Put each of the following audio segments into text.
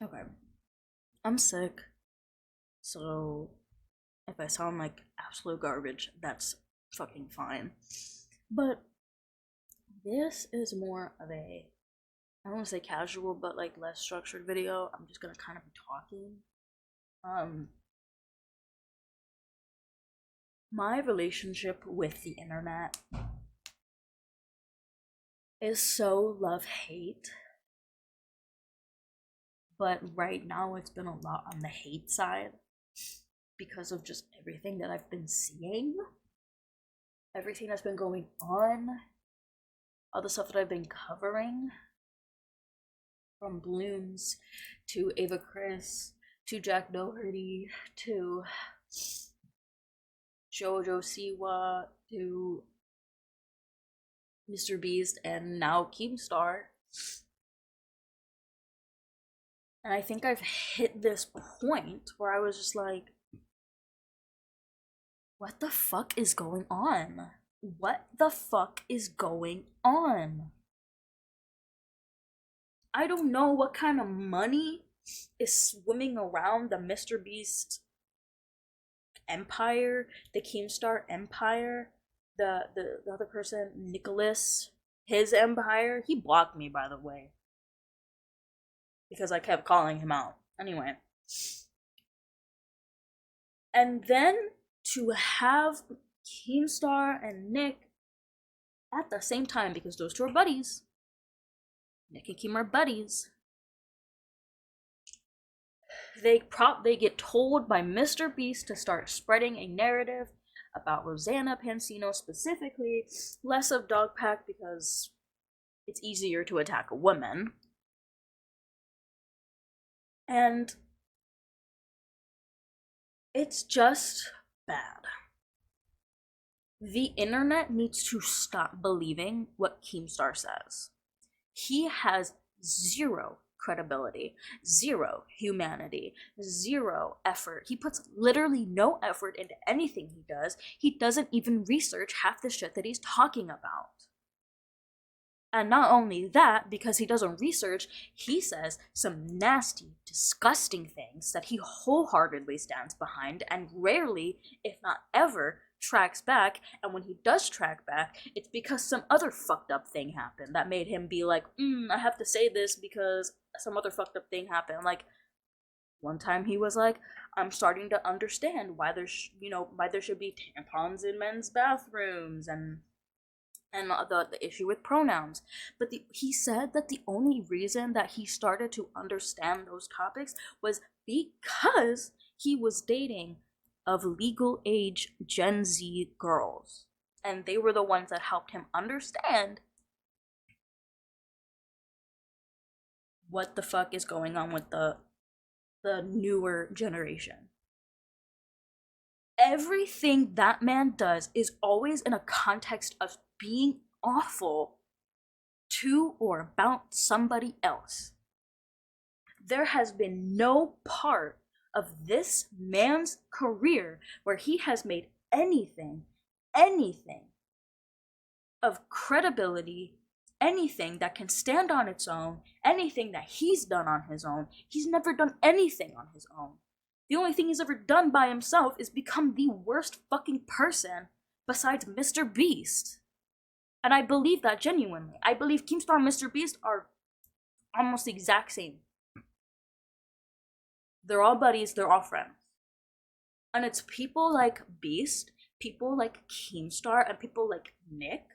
Okay. I'm sick, so if I sound like absolute garbage, that's fucking fine. But this is more of a, I don't want to say casual, but like less structured video. I'm just gonna kind of be talking. Um, my relationship with the internet is so love hate, but right now it's been a lot on the hate side because of just everything that I've been seeing, everything that's been going on, all the stuff that I've been covering, from Blooms to Ava Chris to Jack Doherty to Jojo Siwa to Mr. Beast and now Keemstar. And I think I've hit this point where I was just like, what the fuck is going on? What the fuck is going on? I don't know what kind of money is swimming around the Mr. Beast empire, the Keemstar empire, the other person, Nicholas, his empire. He blocked me, by the way, because I kept calling him out. Anyway, and then to have Keemstar and Nick at the same time, because those two are buddies. Nick and Keem are buddies. They get told by Mr. Beast to start spreading a narrative about Rosanna Pansino specifically, less of Dogpack because it's easier to attack a woman. And it's just bad. The internet needs to stop believing what Keemstar says. He has zero credibility, zero humanity, zero effort. He puts literally no effort into anything he does. He doesn't even research half the shit that he's talking about. And not only that, because he doesn't research, he says some nasty, disgusting things that he wholeheartedly stands behind and rarely, if not ever, tracks back. And when he does track back, it's because some other fucked up thing happened that made him be like, I have to say this because some other fucked up thing happened. Like, one time he was like, I'm starting to understand why why there should be tampons in men's bathrooms and the issue with pronouns. But he said that the only reason that he started to understand those topics was because he was dating of legal age Gen Z girls. And they were the ones that helped him understand what the fuck is going on with the newer generation. Everything that man does is always in a context of being awful to or about somebody else. There has been no part of this man's career where he has made anything of credibility, anything that can stand on its own, anything that he's done on his own. He's never done anything on his own. The only thing he's ever done by himself is become the worst fucking person besides Mr. Beast. And I believe that genuinely. I believe Keemstar and Mr. Beast are almost the exact same. They're all buddies, they're all friends. And it's people like Beast, people like Keemstar, and people like Nick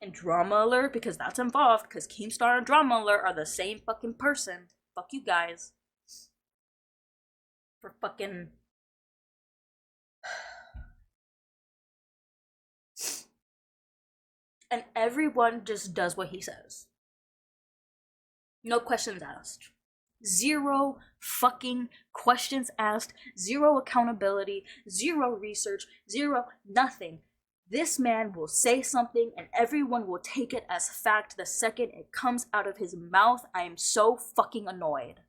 and Drama Alert, because that's involved, because Keemstar and Drama Alert are the same fucking person. Fuck you guys. For fucking. And everyone just does what he says. No questions asked. Zero fucking questions asked. Zero accountability. Zero research. Zero nothing. This man will say something and everyone will take it as fact the second it comes out of his mouth. I am so fucking annoyed.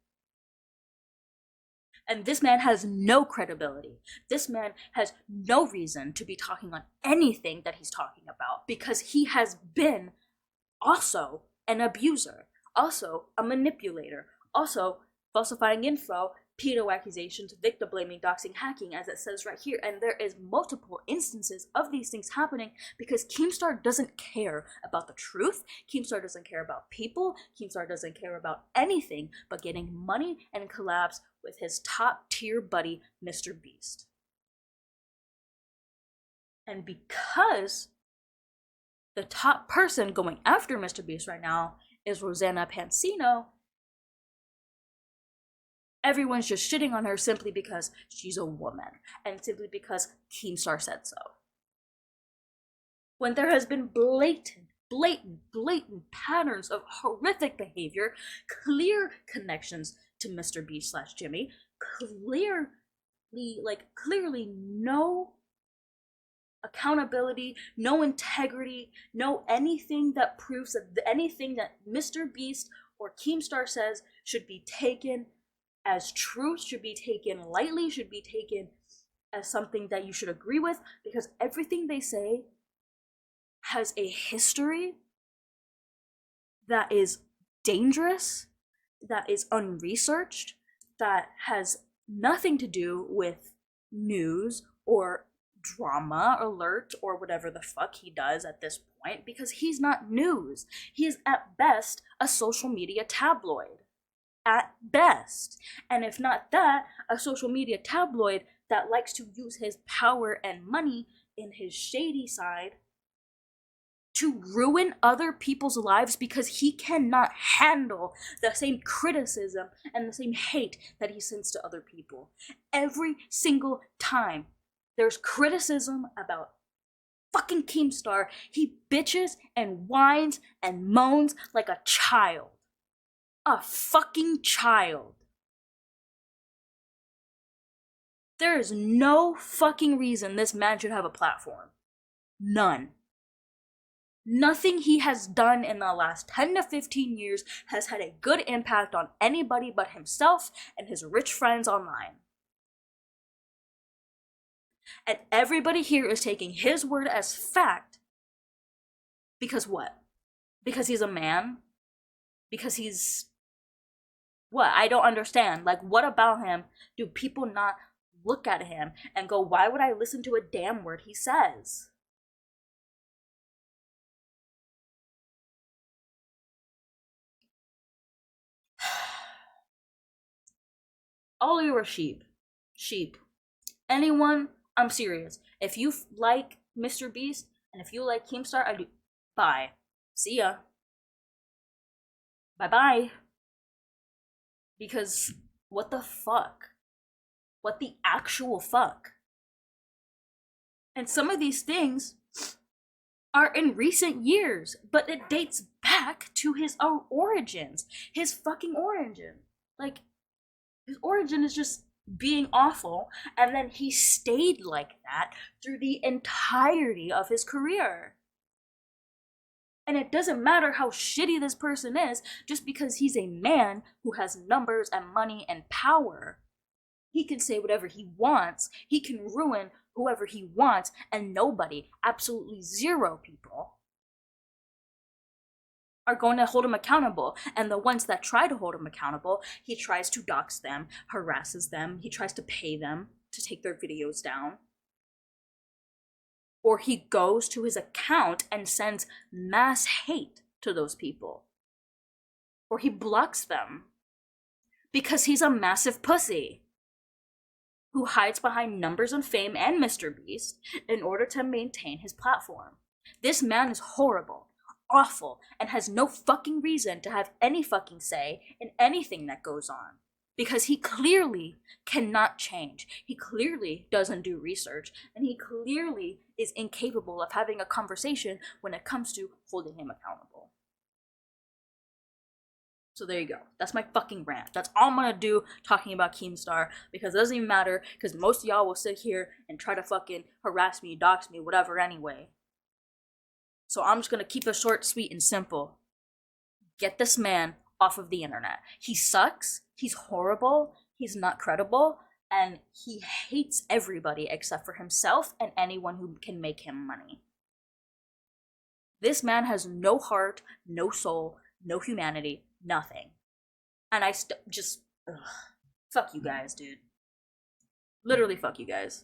And this man has no credibility. This man has no reason to be talking on anything that he's talking about because he has been also an abuser. also a manipulator, also falsifying info, pedo accusations, victim blaming, doxing, hacking, as it says right here. And there is multiple instances of these things happening because Keemstar doesn't care about the truth. Keemstar doesn't care about people. Keemstar doesn't care about anything but getting money and collabs with his top tier buddy, Mr. Beast. And because the top person going after Mr. Beast right now is Rosanna Pansino, everyone's just shitting on her simply because she's a woman and simply because Keemstar said so. When there has been blatant patterns of horrific behavior, clear connections to Mr. Beast / Jimmy, clearly no accountability, no integrity, no anything that proves that anything that Mr. Beast or Keemstar says should be taken as truth, should be taken lightly, should be taken as something that you should agree with, because everything they say has a history that is dangerous, that is unresearched, that has nothing to do with news or drama alert or whatever the fuck he does at this point, because he's not news. He is at best a social media tabloid. At best. And if not that, a social media tabloid that likes to use his power and money in his shady side to ruin other people's lives because he cannot handle the same criticism and the same hate that he sends to other people. Every single time there's criticism about fucking Keemstar, he bitches and whines and moans like a child. A fucking child. There is no fucking reason this man should have a platform. None. Nothing he has done in the last 10 to 15 years has had a good impact on anybody but himself and his rich friends online. And everybody here is taking his word as fact. Because what? Because he's a man? Because he's... What? I don't understand. Like, what about him do people not look at him and go, why would I listen to a damn word he says? All of you are sheep. Sheep. Anyone, I'm serious. If you like Mr. Beast and if you like Keemstar, I do. Bye. See ya. Bye-bye. Because what the fuck? What the actual fuck? And some of these things are in recent years, but it dates back to his own origins. His fucking origin. Like, his origin is just being awful, and then he stayed like that through the entirety of his career. And it doesn't matter how shitty this person is, just because he's a man who has numbers and money and power. He can say whatever he wants, he can ruin whoever he wants, and nobody, absolutely zero people, are going to hold him accountable. And the ones that try to hold him accountable, he tries to dox them, harasses them, he tries to pay them to take their videos down. Or he goes to his account and sends mass hate to those people. Or he blocks them. Because he's a massive pussy who hides behind numbers and fame and Mr. Beast in order to maintain his platform. This man is horrible, awful, and has no fucking reason to have any fucking say in anything that goes on. Because he clearly cannot change. He clearly doesn't do research. And he clearly is incapable of having a conversation when it comes to holding him accountable. So there you go. That's my fucking rant. That's all I'm gonna do talking about Keemstar, because it doesn't even matter, because most of y'all will sit here and try to fucking harass me, dox me, whatever anyway. So I'm just gonna keep it short, sweet, and simple. Get this man off of the internet. He sucks, he's horrible, he's not credible, and he hates everybody except for himself and anyone who can make him money. This man has no heart, no soul, no humanity, nothing. And I just, ugh, fuck you guys, dude. Literally, fuck you guys.